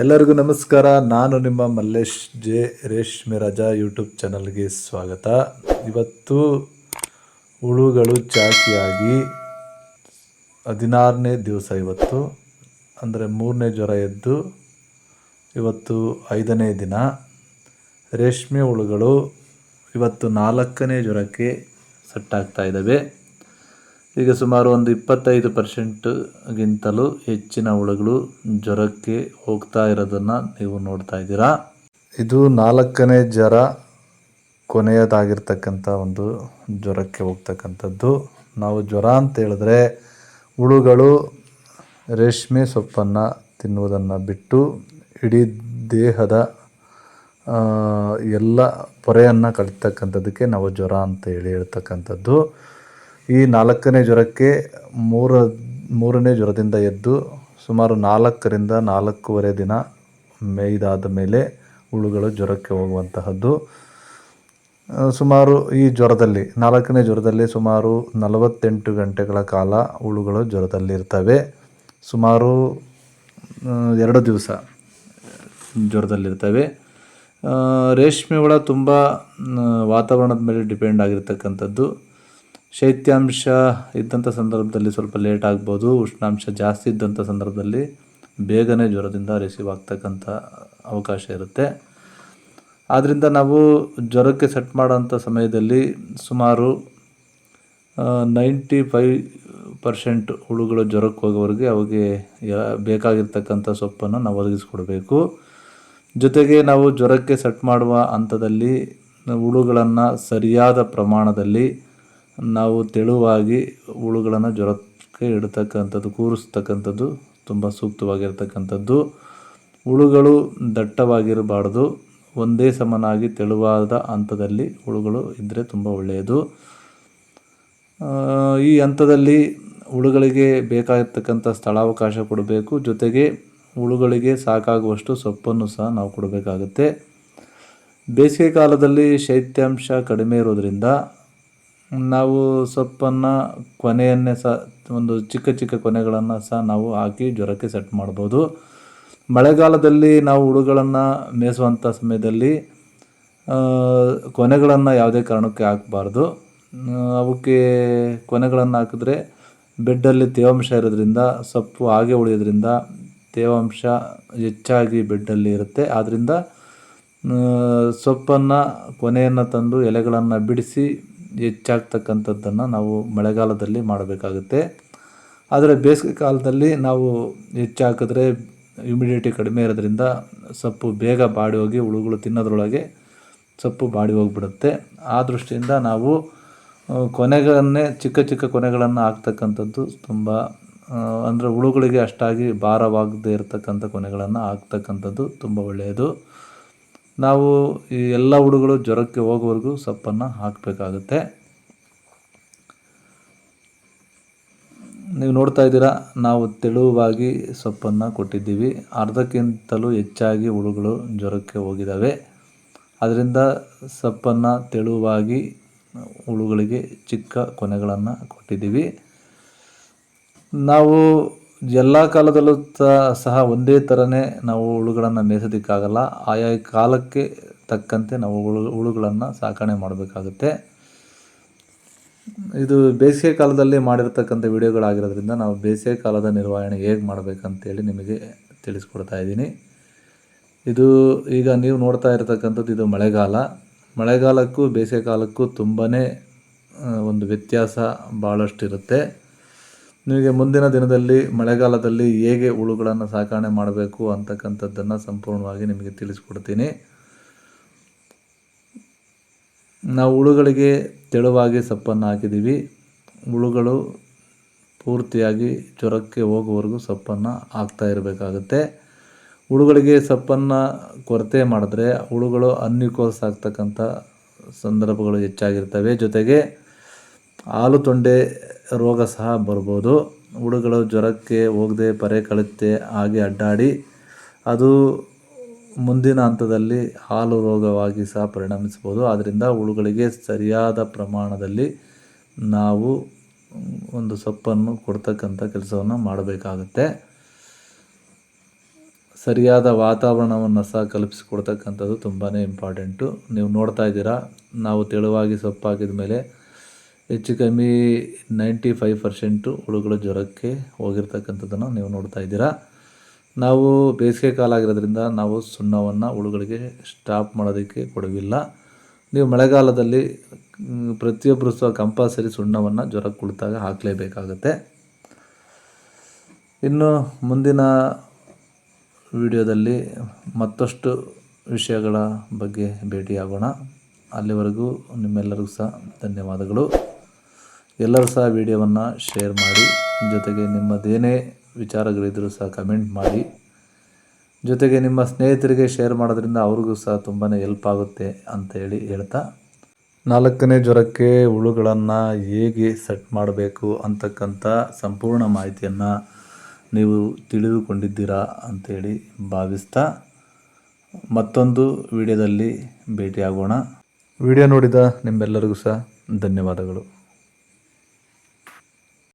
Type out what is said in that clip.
ಎಲ್ಲರಿಗೂ ನಮಸ್ಕಾರ. ನಾನು ನಿಮ್ಮ ಮಲ್ಲೇಶ್ ಜೆ ರೇಷ್ಮೆ ರಾಜಾ ಯೂಟ್ಯೂಬ್ ಚಾನಲ್ಗೆ ಸ್ವಾಗತ. ಇವತ್ತು ಹುಳುಗಳು ಚಾಕಿಯಾಗಿ 16ನೇ ದಿವಸ. ಇವತ್ತು ಅಂದರೆ 3ನೇ ಜ್ವರ ಎದ್ದು ಇವತ್ತು 5ನೇ ದಿನ. ರೇಷ್ಮೆ ಹುಳುಗಳು ಇವತ್ತು 4ನೇ ಜ್ವರಕ್ಕೆ ಸೆಟ್ಟಾಗ್ತಾ ಇದ್ದಾವೆ. ಈಗ ಸುಮಾರು ಒಂದು 25%ಗಿಂತಲೂ ಹೆಚ್ಚಿನ ಹುಳುಗಳು ಜ್ವರಕ್ಕೆ ಹೋಗ್ತಾ ಇರೋದನ್ನು ನೀವು ನೋಡ್ತಾ ಇದ್ದೀರಾ. ಇದು 4ನೇ ಜ್ವರ, ಕೊನೆಯದಾಗಿರ್ತಕ್ಕಂಥ ಒಂದು ಜ್ವರಕ್ಕೆ ಹೋಗ್ತಕ್ಕಂಥದ್ದು. ನಾವು ಜ್ವರ ಅಂತ ಹೇಳಿದ್ರೆ ಹುಳುಗಳು ರೇಷ್ಮೆ ಸೊಪ್ಪನ್ನು ತಿನ್ನುವುದನ್ನು ಬಿಟ್ಟು ಇಡೀ ದೇಹದ ಎಲ್ಲ ಪೊರೆಯನ್ನು ಕಡಿತಕ್ಕಂಥದ್ದಕ್ಕೆ ನಾವು ಜ್ವರ ಅಂತ ಹೇಳ್ತಕ್ಕಂಥದ್ದು. ಈ 4ನೇ ಜ್ವರಕ್ಕೆ ಮೂರನೇ ಜ್ವರದಿಂದ ಎದ್ದು ಸುಮಾರು 4ರಿಂದ 4.5 ದಿನ ಮೇಯ್ದಾದ ಮೇಲೆ ಹುಳುಗಳು ಜ್ವರಕ್ಕೆ ಹೋಗುವಂತಹದ್ದು. ಸುಮಾರು ಈ ಜ್ವರದಲ್ಲಿ 4ನೇ ಜ್ವರದಲ್ಲಿ ಸುಮಾರು 48 ಗಂಟೆಗಳ ಕಾಲ ಹುಳುಗಳು ಜ್ವರದಲ್ಲಿರ್ತವೆ. ಸುಮಾರು 2 ದಿವಸ ಜ್ವರದಲ್ಲಿರ್ತವೆ. ರೇಷ್ಮೆ ಹುಳ ತುಂಬ ವಾತಾವರಣದ ಮೇಲೆ ಡಿಪೆಂಡ್ ಆಗಿರ್ತಕ್ಕಂಥದ್ದು. ಶೈತ್ಯಾಂಶ ಇದ್ದಂಥ ಸಂದರ್ಭದಲ್ಲಿ ಸ್ವಲ್ಪ ಲೇಟ್ ಆಗ್ಬೋದು. ಉಷ್ಣಾಂಶ ಜಾಸ್ತಿ ಇದ್ದಂಥ ಸಂದರ್ಭದಲ್ಲಿ ಬೇಗನೆ ಜ್ವರದಿಂದ ರಿಸೀವ್ ಆಗ್ತಕ್ಕಂಥ ಅವಕಾಶ ಇರುತ್ತೆ. ಆದ್ದರಿಂದ ನಾವು ಜ್ವರಕ್ಕೆ ಸೆಟ್ ಮಾಡೋಂಥ ಸಮಯದಲ್ಲಿ ಸುಮಾರು 95% ಹುಳುಗಳು ಜ್ವರಕ್ಕೆ ಹೋಗೋವರೆಗೆ ಅವಿಗೆ ಬೇಕಾಗಿರ್ತಕ್ಕಂಥ ಸೊಪ್ಪನ್ನು ನಾವು ಒದಗಿಸ್ಕೊಡ್ಬೇಕು. ಜೊತೆಗೆ ನಾವು ಜ್ವರಕ್ಕೆ ಸೆಟ್ ಮಾಡುವ ಹಂತದಲ್ಲಿ ಹುಳುಗಳನ್ನು ಸರಿಯಾದ ಪ್ರಮಾಣದಲ್ಲಿ ನಾವು ತೆಳುವಾಗಿ ಹುಳುಗಳನ್ನು ಜ್ವರಕ್ಕೆ ಇಡ್ತಕ್ಕಂಥದ್ದು, ಕೂರಿಸ್ತಕ್ಕಂಥದ್ದು ತುಂಬ ಸೂಕ್ತವಾಗಿರ್ತಕ್ಕಂಥದ್ದು. ಹುಳುಗಳು ದಟ್ಟವಾಗಿರಬಾರ್ದು. ಒಂದೇ ಸಮನಾಗಿ ತೆಳುವಾದ ಹಂತದಲ್ಲಿ ಹುಳುಗಳು ಇದ್ದರೆ ತುಂಬ ಒಳ್ಳೆಯದು. ಈ ಹಂತದಲ್ಲಿ ಹುಳುಗಳಿಗೆ ಬೇಕಾಗಿರ್ತಕ್ಕಂಥ ಸ್ಥಳಾವಕಾಶ ಕೊಡಬೇಕು. ಜೊತೆಗೆ ಹುಳುಗಳಿಗೆ ಸಾಕಾಗುವಷ್ಟು ಸೊಪ್ಪನ್ನು ಸಹ ನಾವು ಕೊಡಬೇಕಾಗುತ್ತೆ. ಬೇಸಿಗೆ ಕಾಲದಲ್ಲಿ ಶೈತ್ಯಾಂಶ ಕಡಿಮೆ ಇರೋದರಿಂದ ನಾವು ಸೊಪ್ಪನ್ನು ಕೊನೆಯನ್ನೇ ಸಹ ಒಂದು ಚಿಕ್ಕ ಚಿಕ್ಕ ಕೊನೆಗಳನ್ನು ಸಹ ನಾವು ಹಾಕಿ ಜ್ವರಕ್ಕೆ ಸೆಟ್ ಮಾಡ್ಬೋದು. ಮಳೆಗಾಲದಲ್ಲಿ ನಾವು ಹುಳುಗಳನ್ನು ಮೇಯಿಸುವಂಥ ಸಮಯದಲ್ಲಿ ಕೊನೆಗಳನ್ನು ಯಾವುದೇ ಕಾರಣಕ್ಕೆ ಹಾಕಬಾರ್ದು. ಅವಕ್ಕೆ ಕೊನೆಗಳನ್ನು ಹಾಕಿದ್ರೆ ಬೆಡ್ಡಲ್ಲಿ ತೇವಾಂಶ ಇರೋದ್ರಿಂದ ಸೊಪ್ಪು ಹಾಗೆ ಉಳಿಯೋದ್ರಿಂದ ತೇವಾಂಶ ಹೆಚ್ಚಾಗಿ ಬೆಡ್ಡಲ್ಲಿ ಇರುತ್ತೆ. ಆದ್ದರಿಂದ ಸೊಪ್ಪನ್ನು ಕೊನೆಯನ್ನು ತಂದು ಎಲೆಗಳನ್ನು ಬಿಡಿಸಿ ಹೆಚ್ಚಾಗ್ತಕ್ಕಂಥದ್ದನ್ನು ನಾವು ಮಳೆಗಾಲದಲ್ಲಿ ಮಾಡಬೇಕಾಗುತ್ತೆ. ಆದರೆ ಬೇಸಿಗೆ ಕಾಲದಲ್ಲಿ ನಾವು ಹೆಚ್ಚಾಕಿದ್ರೆ ಹ್ಯುಮಿಡಿಟಿ ಕಡಿಮೆ ಇರೋದ್ರಿಂದ ಸೊಪ್ಪು ಬೇಗ ಬಾಡಿ ಹೋಗಿ ಹುಳುಗಳು ತಿನ್ನೋದ್ರೊಳಗೆ ಸೊಪ್ಪು ಬಾಡಿ ಹೋಗಿಬಿಡುತ್ತೆ. ಆ ದೃಷ್ಟಿಯಿಂದ ನಾವು ಕೊನೆಗಳನ್ನೇ ಚಿಕ್ಕ ಚಿಕ್ಕ ಕೊನೆಗಳನ್ನು ಹಾಕ್ತಕ್ಕಂಥದ್ದು ತುಂಬ ಅಂದರೆ ಹುಳುಗಳಿಗೆ ಅಷ್ಟಾಗಿ ಭಾರವಾಗದೇ ಇರತಕ್ಕಂಥ ಕೊನೆಗಳನ್ನು ಹಾಕ್ತಕ್ಕಂಥದ್ದು ತುಂಬ ಒಳ್ಳೆಯದು. ನಾವು ಈ ಎಲ್ಲ ಹುಳುಗಳು ಜ್ವರಕ್ಕೆ ಹೋಗೋವರೆಗೂ ಸೊಪ್ಪನ್ನು ಹಾಕಬೇಕಾಗುತ್ತೆ. ನೀವು ನೋಡ್ತಾ ಇದ್ದೀರಾ, ನಾವು ತೆಳುವಾಗಿ ಸೊಪ್ಪನ್ನು ಕೊಟ್ಟಿದ್ದೀವಿ. ಅರ್ಧಕ್ಕಿಂತಲೂ ಹೆಚ್ಚಾಗಿ ಹುಳುಗಳು ಜ್ವರಕ್ಕೆ ಹೋಗಿದ್ದಾವೆ. ಅದರಿಂದ ಸೊಪ್ಪನ್ನು ತೆಳುವಾಗಿ ಹುಳುಗಳಿಗೆ ಚಿಕ್ಕ ಕೊನೆಗಳನ್ನು ಕೊಟ್ಟಿದ್ದೀವಿ. ನಾವು ಎಲ್ಲ ಕಾಲದಲ್ಲೂ ಸಹ ಒಂದೇ ಥರನೇ ನಾವು ಹುಳುಗಳನ್ನು ಮೇಯಿಸೋದಕ್ಕಾಗಲ್ಲ. ಆಯಾ ಕಾಲಕ್ಕೆ ತಕ್ಕಂತೆ ನಾವು ಹುಳುಗಳನ್ನು ಸಾಕಣೆ ಮಾಡಬೇಕಾಗುತ್ತೆ. ಇದು ಬೇಸಿಗೆ ಕಾಲದಲ್ಲಿ ಮಾಡಿರ್ತಕ್ಕಂಥ ವಿಡಿಯೋಗಳಾಗಿರೋದ್ರಿಂದ ನಾವು ಬೇಸಿಗೆ ಕಾಲದ ನಿರ್ವಹಣೆ ಹೇಗೆ ಮಾಡಬೇಕಂತೇಳಿ ನಿಮಗೆ ತಿಳಿಸ್ಕೊಡ್ತಾ ಇದ್ದೀನಿ. ಇದು ಈಗ ನೀವು ನೋಡ್ತಾ ಇರತಕ್ಕಂಥದ್ದು ಇದು ಮಳೆಗಾಲ. ಮಳೆಗಾಲಕ್ಕೂ ಬೇಸಿಗೆ ಕಾಲಕ್ಕೂ ತುಂಬಾ ಒಂದು ವ್ಯತ್ಯಾಸ ಭಾಳಷ್ಟಿರುತ್ತೆ. ನಿಮಗೆ ಮುಂದಿನ ದಿನದಲ್ಲಿ ಮಳೆಗಾಲದಲ್ಲಿ ಹೇಗೆ ಹುಳುಗಳನ್ನು ಸಾಕಣೆ ಮಾಡಬೇಕು ಅಂತಕ್ಕಂಥದ್ದನ್ನು ಸಂಪೂರ್ಣವಾಗಿ ನಿಮಗೆ ತಿಳಿಸ್ಕೊಡ್ತೀನಿ. ನಾವು ಹುಳುಗಳಿಗೆ ತೆಳುವಾಗಿ ಸೊಪ್ಪನ್ನು ಹಾಕಿದ್ದೀವಿ. ಹುಳುಗಳು ಪೂರ್ತಿಯಾಗಿ ಜ್ವರಕ್ಕೆ ಹೋಗುವವರೆಗೂ ಸೊಪ್ಪನ್ನು ಹಾಕ್ತಾ ಇರಬೇಕಾಗುತ್ತೆ. ಹುಳುಗಳಿಗೆ ಸೊಪ್ಪನ್ನು ಕೊರತೆ ಮಾಡಿದ್ರೆ ಹುಳುಗಳು ಅನ್ಯೂಕೋಸ್ ಆಗ್ತಕ್ಕಂಥ ಸಂದರ್ಭಗಳು ಹೆಚ್ಚಾಗಿರ್ತವೆ. ಜೊತೆಗೆ ಹಾಲು ತೊಂಡೆ ರೋಗ ಸಹ ಬರ್ಬೋದು. ಹುಳುಗಳು ಜ್ವರಕ್ಕೆ ಹೋಗದೆ ಪರೆ ಕಳುತ್ತೆ ಹಾಗೆ ಅಡ್ಡಾಡಿ ಅದು ಮುಂದಿನ ಹಂತದಲ್ಲಿ ಹಾಲು ರೋಗವಾಗಿ ಸಹ ಪರಿಣಮಿಸ್ಬೋದು. ಆದ್ದರಿಂದ ಹುಳುಗಳಿಗೆ ಸರಿಯಾದ ಪ್ರಮಾಣದಲ್ಲಿ ನಾವು ಒಂದು ಸೊಪ್ಪನ್ನು ಕೊಡ್ತಕ್ಕಂಥ ಕೆಲಸವನ್ನು ಮಾಡಬೇಕಾಗುತ್ತೆ. ಸರಿಯಾದ ವಾತಾವರಣವನ್ನು ಸಹ ಕಲ್ಪಿಸಿಕೊಡ್ತಕ್ಕಂಥದ್ದು ತುಂಬಾ ಇಂಪಾರ್ಟೆಂಟು. ನೀವು ನೋಡ್ತಾ ಇದ್ದೀರಾ, ನಾವು ತೆಳುವಾಗಿ ಸೊಪ್ಪು ಹಾಕಿದ ಮೇಲೆ ಹೆಚ್ಚು ಕಮ್ಮಿ 95% ಹುಳುಗಳು ಜ್ವರಕ್ಕೆ ಹೋಗಿರ್ತಕ್ಕಂಥದ್ದನ್ನು ನೀವು ನೋಡ್ತಾ ಇದ್ದೀರಾ. ನಾವು ಬೇಸಿಗೆ ಕಾಲ ಆಗಿರೋದ್ರಿಂದ ನಾವು ಸುಣ್ಣವನ್ನು ಹುಳುಗಳಿಗೆ ಸ್ಟಾಪ್ ಮಾಡೋದಕ್ಕೆ ಕೊಡುವಿಲ್ಲ. ನೀವು ಮಳೆಗಾಲದಲ್ಲಿ ಪ್ರತಿಯೊಬ್ಬರು ಸಹ ಕಂಪಲ್ಸರಿ ಸುಣ್ಣವನ್ನು ಜ್ವರಕ್ಕೆ ಕುಳಿತಾಗ ಹಾಕಲೇಬೇಕಾಗುತ್ತೆ. ಇನ್ನು ಮುಂದಿನ ವಿಡಿಯೋದಲ್ಲಿ ಮತ್ತಷ್ಟು ವಿಷಯಗಳ ಬಗ್ಗೆ ಭೇಟಿಯಾಗೋಣ. ಅಲ್ಲಿವರೆಗೂ ನಿಮ್ಮೆಲ್ಲರಿಗೂ ಸಹ ಧನ್ಯವಾದಗಳು. ಎಲ್ಲರೂ ಸಹ ವಿಡಿಯೋವನ್ನು ಶೇರ್ ಮಾಡಿ, ಜೊತೆಗೆ ನಿಮ್ಮದೇನೇ ವಿಚಾರಗಳಿದ್ದರೂ ಸಹ ಕಮೆಂಟ್ ಮಾಡಿ, ಜೊತೆಗೆ ನಿಮ್ಮ ಸ್ನೇಹಿತರಿಗೆ ಶೇರ್ ಮಾಡೋದ್ರಿಂದ ಅವ್ರಿಗೂ ಸಹ ತುಂಬಾ ಹೆಲ್ಪ್ ಆಗುತ್ತೆ ಅಂತೇಳಿ ಹೇಳ್ತಾ, 4ನೇ ಜ್ವರಕ್ಕೆ ಹುಳುಗಳನ್ನು ಹೇಗೆ ಸೆಟ್ ಮಾಡಬೇಕು ಅಂತಕ್ಕಂಥ ಸಂಪೂರ್ಣ ಮಾಹಿತಿಯನ್ನು ನೀವು ತಿಳಿದುಕೊಂಡಿದ್ದೀರಾ ಅಂತೇಳಿ ಭಾವಿಸ್ತಾ ಮತ್ತೊಂದು ವಿಡಿಯೋದಲ್ಲಿ ಭೇಟಿಯಾಗೋಣ. ವಿಡಿಯೋ ನೋಡಿದ ನಿಮ್ಮೆಲ್ಲರಿಗೂ ಸಹ ಧನ್ಯವಾದಗಳು.